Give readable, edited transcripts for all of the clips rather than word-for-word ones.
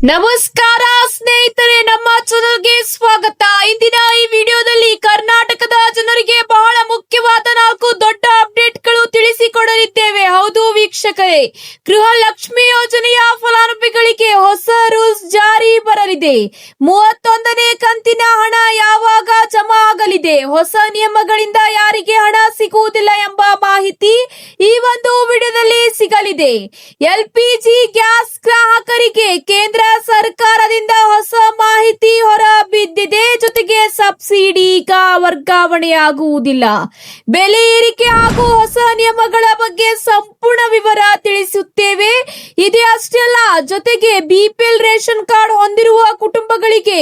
ನಮಸ್ಕಾರ ಸ್ನೇಹಿತರೆ, ನಮ್ಮ ಚಾನೆಲ್ಗೆ ಸ್ವಾಗತ. ಇಂದಿನ ಈ ವಿಡಿಯೋದಲ್ಲಿ ಕರ್ನಾಟಕದ ಜನರಿಗೆ ಬಹಳ ಮುಖ್ಯವಾದ 4 ದೊಡ್ಡ ಅಪ್ಡೇಟ್ಗಳು ತಿಳಿಸಿಕೊಡಲಿದ್ದೇವೆ. ಹೌದು ವೀಕ್ಷಕರೇ, ಗೃಹಲಕ್ಷ್ಮಿ ಯೋಜನೆಯ ಫಲಾನುಭವಿಗಳಿಗೆ ಹೊಸ ರೂಲ್ಸ್ ಜಾರಿ ಬರಲಿದೆ. 31ನೇ ಕಂತಿನ ಹಣ ಯಾವಾಗ ಜಮಾ ಆಗಲಿದೆ, ಹೊಸ ನಿಯಮಗಳಿಂದ ಯಾರಿಗೆ ಹಣ ಸಿಗುವುದಿಲ್ಲ ಎಂಬ ಮಾಹಿತಿ ಈ ಒಂದು ವಿಡಿಯೋದಲ್ಲಿ ಸಿಗಲಿದೆ. ಎಲ್ಪಿಜಿ ಗ್ಯಾಸ್ ಗ್ರಾಹಕರಿಗೆ ಕೇಂದ್ರ ಸರ್ಕಾರದಿಂದ ಹೊಸ ಮಾಹಿತಿ ಹೊರ ಬಿದ್ದಿದೆ. ಜೊತೆಗೆ ಸಬ್ಸಿಡಿ ಈಗ ವರ್ಗಾವಣೆಯಾಗುವುದಿಲ್ಲ. ಬೆಲೆ ಏರಿಕೆ ಹಾಗೂ ಹೊಸ ನಿಯಮಗಳ ಬಗ್ಗೆ ಸಂಪೂರ್ಣ ವಿವರ ತಿಳಿಸುತ್ತೇವೆ. ಇದೇ ಅಷ್ಟೇ ಅಲ್ಲ, ಜೊತೆಗೆ ಬಿಪಿಎಲ್ ರೇಷನ್ ಕಾರ್ಡ್ ಹೊಂದಿರುವ ಕುಟುಂಬಗಳಿಗೆ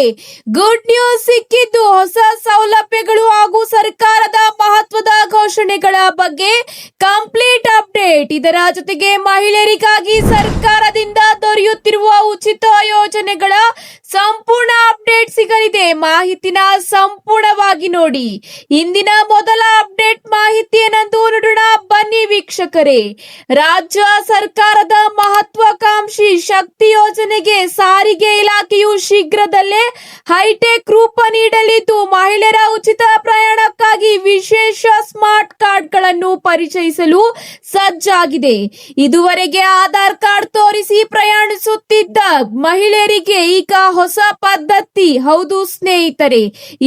ಗುಡ್ ನ್ಯೂಸ್ ಸಿಕ್ಕಿದ್ದು. ಹೊಸ ಸೌಲಭ್ಯಗಳು ಹಾಗೂ ಸರ್ಕಾರದ ಮಹತ್ವದ ಘೋಷಣೆಗಳ ಬಗ್ಗೆ ಕಂಪ್ಲೀಟ್ ಅಪ್ಡೇಟ್. ಇದರ ಜೊತೆಗೆ ಮಹಿಳೆಯರಿಗಾಗಿ ಸರ್ಕಾರದಿಂದ ದೊರೆಯುತ್ತಿರುವ ಉಚಿತ ಯೋಜನೆಗಳ ಸಂಪೂರ್ಣ ಅಪ್ಡೇಟ್ ಸಿಗಲಿದೆ. ಮಾಹಿತಿನ ಸಂಪೂರ್ಣವಾಗಿ ನೋಡಿ. ಇಂದಿನ ಮೊದಲ ಅಪ್ಡೇಟ್ ಮಾಹಿತಿ ಏನೆಂದು ನೋಡೋಣ ಬನ್ನಿ ವೀಕ್ಷಕರೇ. ರಾಜ್ಯ ಸರ್ಕಾರದ ಮಹತ್ವಾಕಾಂಕ್ಷಿ ಶಕ್ತಿ ಯೋಜನೆಗೆ ಸಾರಿಗೆ ಇಲಾಖೆಯು ಶೀಘ್ರದಲ್ಲೇ ಹೈಟೆಕ್ ರೂಪ ನೀಡಲಿದ್ದು, ಮಹಿಳೆಯರ ಉಚಿತ ಪ್ರಯಾಣಕ್ಕಾಗಿ ವಿಶೇಷ ಸ್ಮಾರ್ಟ್ ಕಾರ್ಡ್ಗಳನ್ನು ಪರಿಚಯಿಸಲು ಸಜ್ಜಾಗಿದೆ. ಇದುವರೆಗೆ ಆಧಾರ್ ಕಾರ್ಡ್ ತೋರಿಸಿ ಪ್ರಯಾಣಿಸುತ್ತಿದ್ದ ಮಹಿಳೆಯರಿಗೆ ಈಗ ಹೊಸ ಪದ್ಧತಿ. ಹೌದು ಸ್ನೇಹಿತರೆ,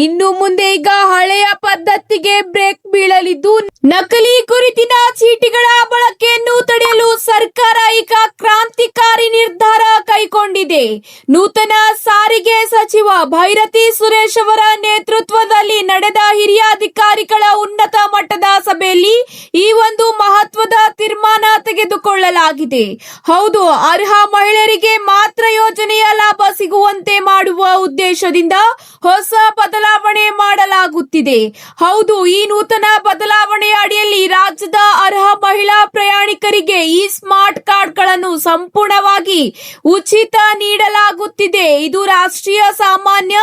ಇನ್ನು ಮುಂದೆ ಈಗ ಹಳೆಯ ಪದ್ಧತಿಗೆ ಬ್ರೇಕ್ ಬೀಳಲಿದ್ದು, ನಕಲಿ ಗುರುತಿನ ಚೀಟಿಗಳ ಬಳಕೆಯನ್ನು ತಡೆಯಲು ಸರ್ಕಾರ ಈಗ ಕ್ರಾಂತಿಕಾರಿ ನಿರ್ಧಾರ ಕೈಗೊಂಡಿದೆ. ನೂತನ ಸಾರಿಗೆ ಸಚಿವ ಭೈರತಿ ಸುರೇಶ್ ಅವರ ನೇತೃತ್ವದಲ್ಲಿ ನಡೆದ ಹಿರಿಯ ಅಧಿಕಾರಿಗಳ ಉನ್ನತ ಮಟ್ಟದ ಸಭೆಯಲ್ಲಿ ಈ ಒಂದು ಮಹತ್ವದ ತೀರ್ಮಾನ ತೆಗೆದುಕೊಳ್ಳಲಾಗಿದೆ. ಹೌದು, ಅರ್ಹ ಮಹಿಳೆಯರಿಗೆ ಮಾತ್ರ ಯೋಜನೆಯ ಲಾಭ ಸಿಗುವಂತೆ ಮಾಡುವ ಉದ್ದೇಶದಿಂದ ಹೊಸ ಬದಲಾವಣೆ ಮಾಡಲಾಗುತ್ತಿದೆ. ಹೌದು, ಈ ನೂತನ ಬದಲಾವಣೆಯ ಅಡಿಯಲ್ಲಿ ರಾಜ್ಯದ ಅರ್ಹ ಮಹಿಳಾ ಪ್ರಯಾಣಿಕರಿಗೆ ಈ ಸ್ಮಾರ್ಟ್ ಕಾರ್ಡ್ಗಳನ್ನು ಸಂಪೂರ್ಣವಾಗಿ ಉಚಿತ ನೀಡಲಾಗುತ್ತಿದೆ. ಇದು ರಾಷ್ಟ್ರೀಯ ಸಾಮಾನ್ಯ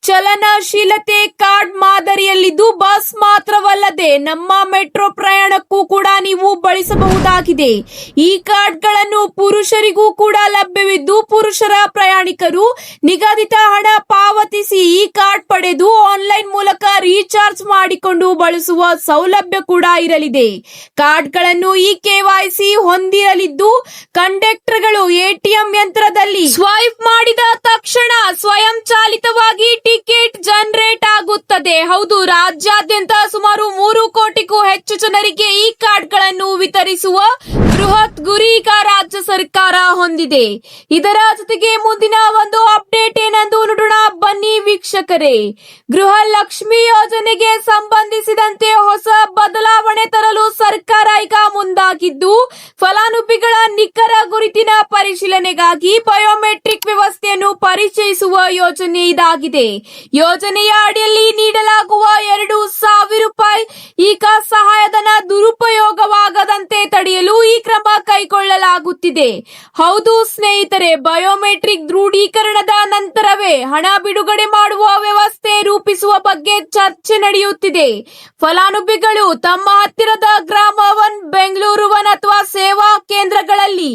ಚಲನಶೀಲತೆ ಕಾರ್ಡ್ ಮಾದರಿಯಲ್ಲಿದ್ದು, ಬಸ್ ಮಾತ್ರವಲ್ಲದೆ ನಮ್ಮ ಮೆಟ್ರೋ ಪ್ರಯಾಣಕ್ಕೂ ಕೂಡ ನೀವು ಬಳಸಬಹುದಾಗಿದೆ. ಈ ಕಾರ್ಡ್ಗಳನ್ನು ಪುರುಷರಿಗೂ ಕೂಡ ಲಭ್ಯವಿದ್ದು, ಪುರುಷರ ಪ್ರಯಾಣಿಕರು ನಿಗದಿತ ಹಣ ಪಾವತಿಸಿ ಈ ಕಾರ್ಡ್ ಪಡೆದು ಆನ್ಲೈನ್ ಮೂಲಕ ರೀಚಾರ್ಜ್ ಮಾಡಿಕೊಂಡು ಬಳಸುವ ಸೌಲಭ್ಯ ಕೂಡ ಇರಲಿದೆ. ಕಾರ್ಡ್ಗಳನ್ನು ಈ ಕೆವೈಸಿ ಹೊಂದಿರಲಿದ್ದು, ಕಂಡಕ್ಟರ್ಗಳು ಎಟಿಎಂ ಯಂತ್ರದಲ್ಲಿ ಸ್ವೈಪ್ ಮಾಡಿದ ತಕ್ಷಣ ಸ್ವಯಂ ಚಾಲಿತವಾಗಿ ಟಿಕೆಟ್ ಜನರೇಟ್ ಆಗುತ್ತದೆ. ಹೌದು, ರಾಜ್ಯಾದ್ಯಂತ ಸುಮಾರು 3 ಕೋಟಿಗೂ ಹೆಚ್ಚು ಜನರಿಗೆ ಈ ಕಾರ್ಡ್ಗಳನ್ನು ವಿತರಿಸುವ ಬೃಹತ್ ಗುರಿ ಈಗ ರಾಜ್ಯ ಸರ್ಕಾರ ಹೊಂದಿದೆ. ಇದರ ಜೊತೆಗೆ ಮುಂದಿನ ಒಂದು ಅಪ್ಡೇಟ್ ಏನೆಂದು ನೋಡೋಣ ಬನ್ನಿ ವೀಕ್ಷಕರೇ. ಗೃಹಲಕ್ಷ್ಮಿ ಯೋಜನೆಗೆ ಸಂಬಂಧಿಸಿದಂತೆ ಹೊಸ ಬದಲಾವಣೆ ತರಲು ಸರ್ಕಾರ ಈಗ ಮುಂದಾಗಿದ್ದು, ಫಲಾನುಭವಿಗಳ ನಿಖರ ಗುರುತಿನ ಪರಿಶೀಲನೆಗಾಗಿ ಬಯೋಮೆಟ್ರಿಕ್ ವ್ಯವಸ್ಥೆಯನ್ನು ಪರಿಚಯಿಸುವ ಯೋಜನೆ ಇದಾಗಿದೆ. ಯೋಜನೆಯ ಅಡಿಯಲ್ಲಿ ನೀಡಲಾಗುವ 2,000 ರೂಪಾಯಿ ಈಗ ಸಹಾಯಧನ ದುರುಪಯೋಗವಾಗದಂತೆ ತಡೆಯಲು ಈ ಕ್ರಮ ಕೈಗೊಳ್ಳಲಾಗುತ್ತಿದೆ. ಹೌದು ಸ್ನೇಹಿತರೆ, ಬಯೋಮೆಟ್ರಿಕ್ ದೃಢೀಕರಣದ ನಂತರವೇ ಹಣ ಬಿಡುಗಡೆ ಮಾಡುವ ವ್ಯವಸ್ಥೆ ರೂಪಿಸುವ ಬಗ್ಗೆ ಚರ್ಚೆ ನಡೆಯುತ್ತಿದೆ. ಫಲಾನುಭವಿಗಳು ತಮ್ಮ ಹತ್ತಿರದ ಗ್ರಾಮ 1, ಬೆಂಗಳೂರು 1 ಅಥವಾ ಸೇವಾ ಕೇಂದ್ರಗಳಲ್ಲಿ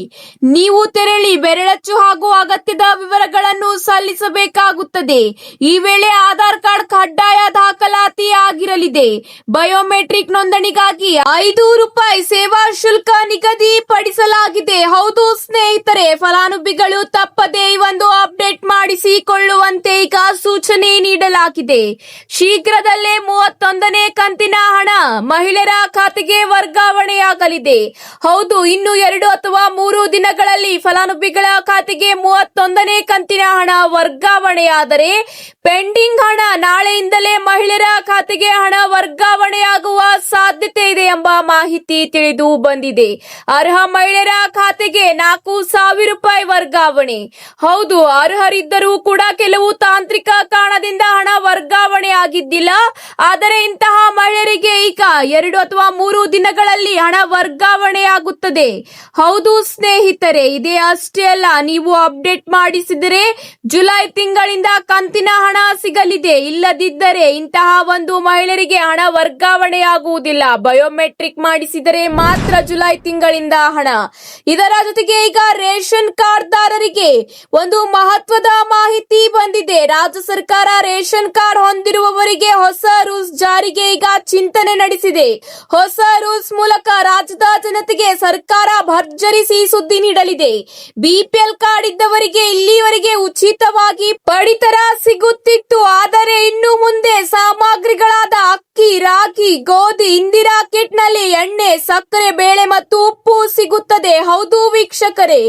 ನೀವು ತೆರಳಿ ಬೆರಳಚ್ಚು ಹಾಗೂ ಅಗತ್ಯದ ವಿವರಗಳನ್ನು ಸಲ್ಲಿಸಬೇಕಾಗುತ್ತದೆ. ಈ ವೇಳೆ ಆಧಾರ್ ಕಾರ್ಡ್ ಕಡ್ಡಾಯ ದಾಖಲಾತಿ ಆಗಿರಲಿದೆ. ಬಯೋಮೆಟ್ರಿಕ್ ನೋಂದಣಿಗಾಗಿ 5 ರೂಪಾಯಿ ಸೇವಾ ಶುಲ್ಕ ನಿಗದಿಪಡಿಸಲಾಗಿದೆ. ಹೌದು ಸ್ನೇಹಿತರೆ, ಫಲಾನುಭವಿಗಳು ತಪ್ಪದೇ ಈ ಒಂದು ಅಪ್ಡೇಟ್ ಮಾಡಿಸಿಕೊಳ್ಳುವಂತೆ ಈಗ ಸೂಚನೆ ನೀಡಲಾಗಿದೆ. ಶೀಘ್ರದಲ್ಲೇ 31ನೇ ಕಂತಿನ ಹಣ ಮಹಿಳೆಯರ ಖಾತೆಗೆ ವರ್ಗಾವಣೆಯಾಗಲಿದೆ. ಹೌದು, ಇನ್ನು 2 ಅಥವಾ 3 ದಿನಗಳಲ್ಲಿ ಫಲಾನುಭವಿಗಳ ಖಾತೆಗೆ 31ನೇ ಕಂತಿನ ಹಣ ವರ್ಗಾವಣೆಯಾದರೆ, ಪೆಂಡಿಂಗ್ ಹಣ ನಾಳೆಯಿಂದಲೇ ಮಹಿಳೆಯರ ಖಾತೆಗೆ ಹಣ ವರ್ಗಾವಣೆಯಾಗುವ ಸಾಧ್ಯತೆ ಇದೆ ಎಂಬ ಮಾಹಿತಿ ತಿಳಿದು ಬಂದಿದೆ. ಅರ್ಹ ಮಹಿಳೆಯರ ಖಾತೆಗೆ 4,000 ರೂಪಾಯಿ ವರ್ಗಾವಣೆ. ಹೌದು, ಅರ್ಹರಿದ್ದರೂ ಕೂಡ ಕೆಲವು ತಾಂತ್ರಿಕ ಕಾರಣ ಹಣದಿಂದ ಹಣ ವರ್ಗಾವಣೆ ಆಗಿದ್ದಿಲ್ಲ. ಆದರೆ ಇಂತಹ ಮಹಿಳೆಯರಿಗೆ ಈಗ 2 ಅಥವಾ 3 ದಿನಗಳಲ್ಲಿ ಹಣ ವರ್ಗಾವಣೆಯಾಗುತ್ತದೆ. ಹೌದು ಸ್ನೇಹಿತರೆ, ಇದೇ ಅಷ್ಟೇ ಅಲ್ಲ, ನೀವು ಅಪ್ಡೇಟ್ ಮಾಡಿಸಿದರೆ ಜುಲೈ ತಿಂಗಳಿಂದ ಕಂತಿನ ಹಣ ಸಿಗಲಿದೆ. ಇಲ್ಲದಿದ್ದರೆ ಇಂತಹ ಒಂದು ಮಹಿಳೆಯರಿಗೆ ಹಣ ವರ್ಗಾವಣೆಯಾಗುವುದಿಲ್ಲ. ಬಯೋಮೆಟ್ರಿಕ್ ಮಾಡಿಸಿದರೆ ಮಾತ್ರ ಜುಲೈ ತಿಂಗಳಿಂದ ಹಣ. ಇದರ ಜೊತೆಗೆ ಈಗ ರೇಷನ್ ಕಾರ್ಡ್ ದಾರರಿಗೆ ಒಂದು ಮಹತ್ವದ ಮಾಹಿತಿ ಬಂದಿದೆ. ರಾಜ್ಯ ಸರ್ಕಾರ ರೇಷನ್ ಕಾರ್ಡ್ ಹೊಂದಿರುವವರಿಗೆ ಹೊಸ ರೂಲ್ಸ್ ಜಾರಿಗೆ ಈಗ ಚಿಂತನೆ ನಡೆಸಿದೆ. ಹೊಸ ರೂಲ್ಸ್ ಮೂಲಕ ರಾಜ್ಯದ ಜನತೆಗೆ ಸರ್ಕಾರ ಭರ್ಜರಿ ಸಿಹಿ ಸುದ್ದಿ ನೀಡಲಿದೆ. ಬಿಪಿಎಲ್ ಕಾರ್ಡ್ ಇದ್ದವರಿಗೆ ಇಲ್ಲಿವರೆಗೆ ಉಚಿತವಾಗಿ ಪಡಿತರ ಸಿಗುತ್ತಿತ್ತು. ಆದರೆ ಇನ್ನು ಮುಂದೆ ಸಾಮಗ್ರಿಗಳಾದ ಅಕ್ಕಿ, ರಾಗಿ, ಗೋಧಿ, ಇಂದಿರಾ ಕಿಟ್ ನಲ್ಲಿ ಎಣ್ಣೆ, ಸಕ್ಕರೆ, ಬೇಳೆ ಮತ್ತು ಉಪ್ಪು ಸಿಗುತ್ತದೆ. ಹೌದು ವೀಕ್ಷಕರೇ,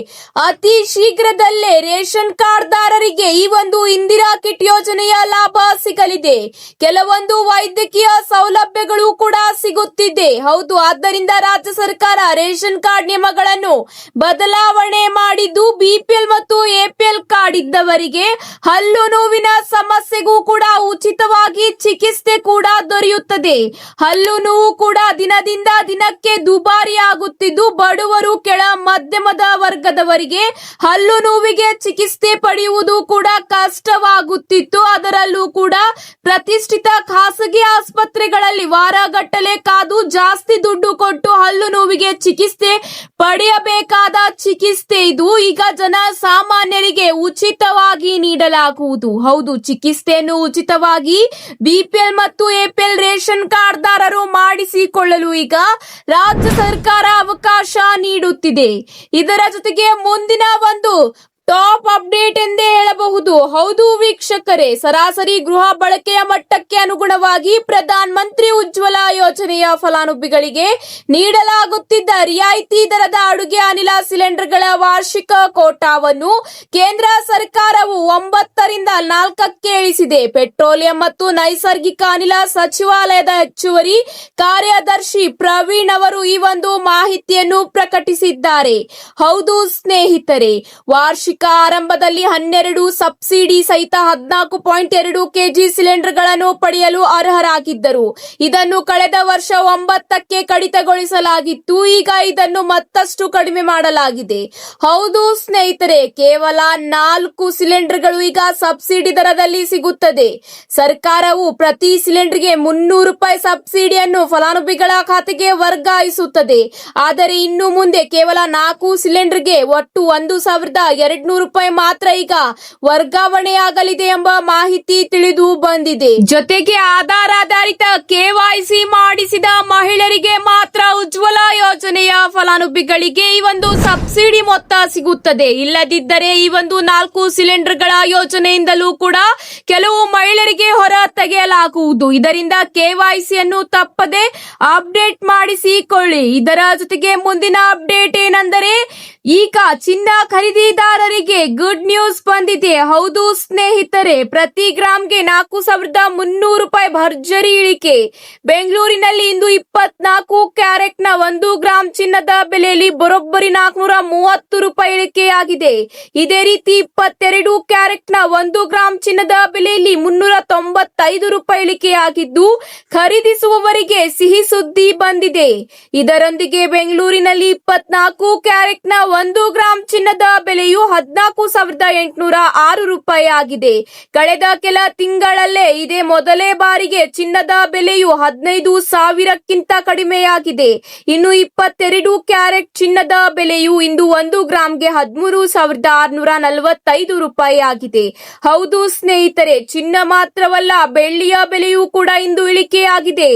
ಅತಿ ಶೀಘ್ರದಲ್ಲೇ ರೇಷನ್ ಕಾರ್ಡ್ ದಾರರಿಗೆ ಈ ಒಂದು ಇಂದಿರಾ ಕಿಟ್ ಯೋಜನೆಯ ಲಾಭ ಸಿಗಲಿದೆ. ಕೆಲವೊಂದು ವೈದ್ಯಕೀಯ ಸೌಲಭ್ಯಗಳು ಕೂಡ ಸಿಗುತ್ತಿದೆ. ಹೌದು, ಆದ್ದರಿಂದ ರಾಜ್ಯ ಸರ್ಕಾರ ರೇಷನ್ ಕಾರ್ಡ್ ನಿಯಮಗಳನ್ನು ಬದಲಾವಣೆ ಮಾಡಿದ್ದು ಬಿಪಿಎಲ್ ಮತ್ತು ಎಪಿಎಲ್ ಕಾರ್ಡ್ ಇದ್ದವರಿಗೆ ಹಲ್ಲು ನೋವಿನ ಸಮಸ್ಯೆಗೂ ಕೂಡ ಉಚಿತವಾಗಿ ಚಿಕಿತ್ಸೆ ಕೂಡ ದೊರೆಯುತ್ತದೆ. ಹಲ್ಲು ನೋವು ಕೂಡ ದಿನದಿಂದ ದಿನಕ್ಕೆ ದುಬಾರಿ ಆಗುತ್ತಿದ್ದು ಬಡವರು, ಕೆಳ ಮಧ್ಯಮದ ವರ್ಗದವರಿಗೆ ಹಲ್ಲು ನೋವಿಗೆ ಚಿಕಿತ್ಸೆ ಪಡೆಯುವುದು ಕೂಡ ಕಷ್ಟವಾಗುತ್ತಿತ್ತು. ಅದರಲ್ಲೂ ಕೂಡ ಪ್ರತಿಷ್ಠಿತ ಖಾಸಗಿ ಆಸ್ಪತ್ರೆಗಳಲ್ಲಿ ವಾರಗಟ್ಟಲೆ ಕಾದು ಜಾಸ್ತಿ ದುಡ್ಡು ಕೊಟ್ಟು ಹಲ್ಲು ನೋವಿಗೆ ಚಿಕಿತ್ಸೆ ಪಡೆಯಬೇಕಾದ ಚಿಕಿತ್ಸೆ ಇದು ಈಗ ಜನ ಸಾಮಾನ್ಯರಿಗೆ ಉಚಿತವಾಗಿ ನೀಡಲಾಗುವುದು. ಹೌದು, ಚಿಕಿತ್ಸೆಯನ್ನು ಉಚಿತವಾಗಿ ಬಿಪಿಎಲ್ ಮತ್ತು ಎಪಿಎಲ್ ರೇಷನ್ ಕಾರ್ಡ್ ದಾರರು ಮಾಡಿಸಿಕೊಳ್ಳಲು ಈಗ ರಾಜ್ಯ ಸರ್ಕಾರ ಅವಕಾಶ ನೀಡುತ್ತಿದೆ. ಇದರ ಜೊತೆಗೆ ಮುಂದಿನ ಒಂದು ಟಾಪ್ ಅಪ್ಡೇಟ್ ಎಂದೇ ಹೇಳಬಹುದು. ಹೌದು ವೀಕ್ಷಕರೇ, ಸರಾಸರಿ ಗೃಹ ಬಳಕೆಯ ಮಟ್ಟಕ್ಕೆ ಅನುಗುಣವಾಗಿ ಪ್ರಧಾನ ಮಂತ್ರಿ ಉಜ್ವಲ ಯೋಜನೆಯ ಫಲಾನುಭವಿಗಳಿಗೆ ನೀಡಲಾಗುತ್ತಿದ್ದ ರಿಯಾಯಿತಿ ದರದ ಅಡುಗೆ ಅನಿಲ ಸಿಲಿಂಡರ್ಗಳ ವಾರ್ಷಿಕ ಕೋಟಾವನ್ನು ಕೇಂದ್ರ ಸರ್ಕಾರವು 9 ರಿಂದ 4ಕ್ಕೆ ಇಳಿಸಿದೆ. ಪೆಟ್ರೋಲಿಯಂ ಮತ್ತು ನೈಸರ್ಗಿಕ ಅನಿಲ ಸಚಿವಾಲಯದ ಹೆಚ್ಚುವರಿ ಕಾರ್ಯದರ್ಶಿ ಪ್ರವೀಣ್ ಅವರು ಈ ಒಂದು ಮಾಹಿತಿಯನ್ನು ಪ್ರಕಟಿಸಿದ್ದಾರೆ. ಹೌದು ಸ್ನೇಹಿತರೆ, ವಾರ್ಷಿಕ ಆರಂಭದಲ್ಲಿ 12 ಸಬ್ಸಿಡಿ ಸಹಿತ 14.2 ಕೆಜಿ ಸಿಲಿಂಡರ್ಗಳನ್ನು ಪಡೆಯಲು ಅರ್ಹರಾಗಿದ್ದರು. ಇದನ್ನು ಕಳೆದ ವರ್ಷ 9ಕ್ಕೆ ಕಡಿತಗೊಳಿಸಲಾಗಿತ್ತು. ಈಗ ಇದನ್ನು ಮತ್ತಷ್ಟು ಕಡಿಮೆ ಮಾಡಲಾಗಿದೆ. ಹೌದು ಸ್ನೇಹಿತರೆ, ಕೇವಲ 4 ಸಿಲಿಂಡರ್ಗಳು ಈಗ ಸಬ್ಸಿಡಿ ದರದಲ್ಲಿ ಸಿಗುತ್ತದೆ. ಸರ್ಕಾರವು ಪ್ರತಿ ಸಿಲಿಂಡರ್ಗೆ 300 ರೂಪಾಯಿ ಸಬ್ಸಿಡಿಯನ್ನು ಫಲಾನುಭವಿಗಳ ಖಾತೆಗೆ ವರ್ಗಾಯಿಸುತ್ತದೆ. ಆದರೆ ಇನ್ನು ಮುಂದೆ ಕೇವಲ 4 ಸಿಲಿಂಡರ್ಗೆ ಒಟ್ಟು 1,200 ರೂಪಾಯಿ ಮಾತ್ರ ಈಗ ವರ್ಗಾವಣೆಯಾಗಲಿದೆ ಎಂಬ ಮಾಹಿತಿ ತಿಳಿದು ಬಂದಿದೆ. ಜೊತೆಗೆ ಆಧಾರ್ ಆಧಾರಿತ ಕೆವೈಸಿ ಮಾಡಿಸಿದ ಮಹಿಳೆಯರಿಗೆ ಮಾತ್ರ ಉಜ್ವಲ ಯೋಜನೆಯ ಫಲಾನುಭವಿಗಳಿಗೆ ಈ ಒಂದು ಸಬ್ಸಿಡಿ ಮೊತ್ತ ಸಿಗುತ್ತದೆ. ಇಲ್ಲದಿದ್ದರೆ ಈ ಒಂದು 4 ಸಿಲಿಂಡರ್ಗಳ ಯೋಜನೆಯಿಂದಲೂ ಕೂಡ ಕೆಲವು ಮಹಿಳೆಯರಿಗೆ ಹೊರ ತೆಗೆಯಲಾಗುವುದು. ಇದರಿಂದ ಕೆವೈಸಿಯನ್ನು ತಪ್ಪದೆ ಅಪ್ಡೇಟ್ ಮಾಡಿಸಿಕೊಳ್ಳಿ. ಇದರ ಜೊತೆಗೆ ಮುಂದಿನ ಅಪ್ಡೇಟ್ ಏನೆಂದರೆ ಈಗ ಚಿನ್ನ ಖರೀದಿದಾರರಿಗೆ ಗುಡ್ ನ್ಯೂಸ್ ಬಂದಿದೆ. ಹೌದು ಸ್ನೇಹಿತರೆ, ಪ್ರತಿ ಗ್ರಾಮ್ಗೆ 4,300 ರೂಪಾಯಿ ಭರ್ಜರಿ ಇಳಿಕೆ. ಬೆಂಗಳೂರಿನಲ್ಲಿ ಇಂದು 24 ಕ್ಯಾರೆಟ್ನ 1 ಗ್ರಾಂ ಚಿನ್ನದ ಬೆಲೆಯಲ್ಲಿ ಬರೋಬ್ಬರಿ 430 ರೂಪಾಯಿ ಇಳಿಕೆಯಾಗಿದೆ. ಇದೇ ರೀತಿ 22 ಕ್ಯಾರೆಟ್ನ 1 ಗ್ರಾಂ ಚಿನ್ನದ ಬೆಲೆಯಲ್ಲಿ 395 ರೂಪಾಯಿ ಇಳಿಕೆಯಾಗಿದ್ದು ಖರೀದಿಸುವವರಿಗೆ ಸಿಹಿ ಸುದ್ದಿ ಬಂದಿದೆ. ಇದರೊಂದಿಗೆ ಬೆಂಗಳೂರಿನಲ್ಲಿ 24 ಕ್ಯಾರೆಟ್ನ 1 ಗ್ರಾಂ ಚಿನ್ನದ ಬೆಲೆಯು 14,806 ರೂಪಾಯಿ ಆಗಿದೆ. ಕಳೆದ ಕೆಲ ತಿಂಗಳಲ್ಲೇ ಇದೇ ಮೊದಲೇ ಬಾರಿಗೆ ಚಿನ್ನದ ಬೆಲೆಯು 15,000ಕ್ಕಿಂತ ಕಡಿಮೆಯಾಗಿದೆ. ಇನ್ನು 22 ಕ್ಯಾರೆಟ್ ಚಿನ್ನದ ಬೆಲೆಯು ಇಂದು 1 ಗ್ರಾಂಗೆ 13,645 ರೂಪಾಯಿ ಆಗಿದೆ. ಹೌದು ಸ್ನೇಹಿತರೆ, ಚಿನ್ನ ಮಾತ್ರವಲ್ಲ, ಬೆಳ್ಳಿಯ ಬೆಲೆಯೂ ಕೂಡ ಇಂದು ಇಳಿಕೆಯಾಗಿದೆ.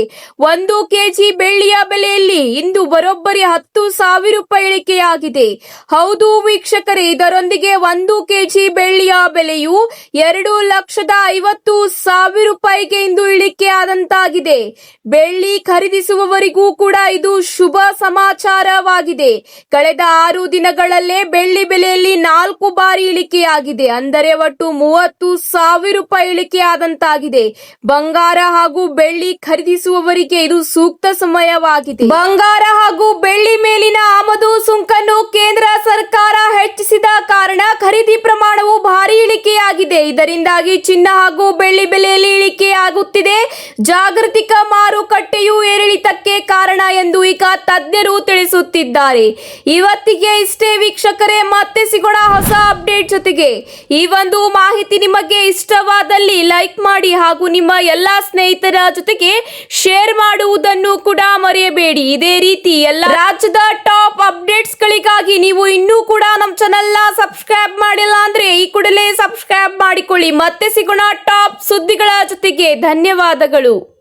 1 ಕೆಜಿ ಬೆಳ್ಳಿಯ ಬೆಲೆಯಲ್ಲಿ ಇಂದು ಬರೋಬ್ಬರಿ 10,000 ರೂಪಾಯಿ ಇಳಿಕೆಯಾಗಿದೆ. ಹೌದು ವೀಕ್ಷಕರೇ, ಇದರೊಂದಿಗೆ 1 ಕೆಜಿ ಬೆಳ್ಳಿಯ ಬೆಲೆಯು 2,50,000 ರೂಪಾಯಿಗೆ ಇಂದು ಇಳಿಕೆಯಾದಂತಾಗಿದೆ. ಬೆಳ್ಳಿ ಖರೀದಿಸುವವರಿಗೂ ಕೂಡ ಇದು ಶುಭ ಸಮಾಚಾರವಾಗಿದೆ. ಕಳೆದ 6 ದಿನಗಳಲ್ಲೇ ಬೆಳ್ಳಿ ಬೆಲೆಯಲ್ಲಿ 4 ಬಾರಿ ಇಳಿಕೆಯಾಗಿದೆ. ಅಂದರೆ ಒಟ್ಟು 30,000 ರೂಪಾಯಿ ಇಳಿಕೆಯಾದಂತಾಗಿದೆ. ಬಂಗಾರ ಹಾಗೂ ಬೆಳ್ಳಿ ಖರೀದಿಸುವವರಿಗೆ ಇದು ಸೂಕ್ತ ಸಮಯವಾಗಿದೆ. ಬಂಗಾರ ಹಾಗೂ ಬೆಳ್ಳಿ ಮೇಲಿನ ಆಮದು ಸುಂಕನ್ನು ಕೇಂದ್ರ ಸರ್ಕಾರ ಹೆಚ್ಚಿಸಿದ ಕಾರಣ ಖರೀದಿ ಪ್ರಮಾಣವು ಭಾರಿ ಇಳಿಕೆಯಾಗಿದೆ. ಆಗಿದೆ. ಇದರಿಂದಾಗಿ ಚಿನ್ನ ಹಾಗೂ ಬೆಳ್ಳಿ ಬೆಲೆಯಲ್ಲಿ ಇಳಿಕೆ ಆಗುತ್ತಿದೆ. ಜಾಗತಿಕ ಮಾರುಕಟ್ಟೆಯು ಏರಿಳಿತಕ್ಕೆ ಕಾರಣ ಎಂದು ಈಗ ತಜ್ಞರು ತಿಳಿಸುತ್ತಿದ್ದಾರೆ. ಇವತ್ತಿಗೆ ಇಷ್ಟೇ ವೀಕ್ಷಕರೇ, ಮತ್ತೆ ಸಿಗೋಣ ಹೊಸ ಅಪ್ಡೇಟ್ ಜೊತೆಗೆ. ಈ ಒಂದು ಮಾಹಿತಿ ನಿಮಗೆ ಇಷ್ಟವಾದಲ್ಲಿ ಲೈಕ್ ಮಾಡಿ ಹಾಗೂ ನಿಮ್ಮ ಎಲ್ಲಾ ಸ್ನೇಹಿತರ ಜೊತೆಗೆ ಶೇರ್ ಮಾಡುವುದನ್ನು ಕೂಡ ಮರೆಯಬೇಡಿ. ಇದೇ ರೀತಿ ಎಲ್ಲ ರಾಜ್ಯದ ಟಾಪ್ ಅಪ್ಡೇಟ್ಸ್ ಗಳಿಗಾಗಿ ನೀವು ಇನ್ನೂ ಕೂಡ ನಮ್ಮ ಚಾನೆಲ್ ನ ಸಬ್ಸ್ಕ್ರೈಬ್ ಮಾಡಿಲ್ಲ ಅಂದ್ರೆ ಈ ಕೂಡಲೇ ಸಬ್ಸ್ಕ್ರೈಬ್ ಮಾಡಿಕೊಳ್ಳಿ. ಮತ್ತೆ ಸಿಗೋಣ ಟಾಪ್ ಸುದ್ದಿಗಳ ಜೊತೆಗೆ. ಧನ್ಯವಾದಗಳು.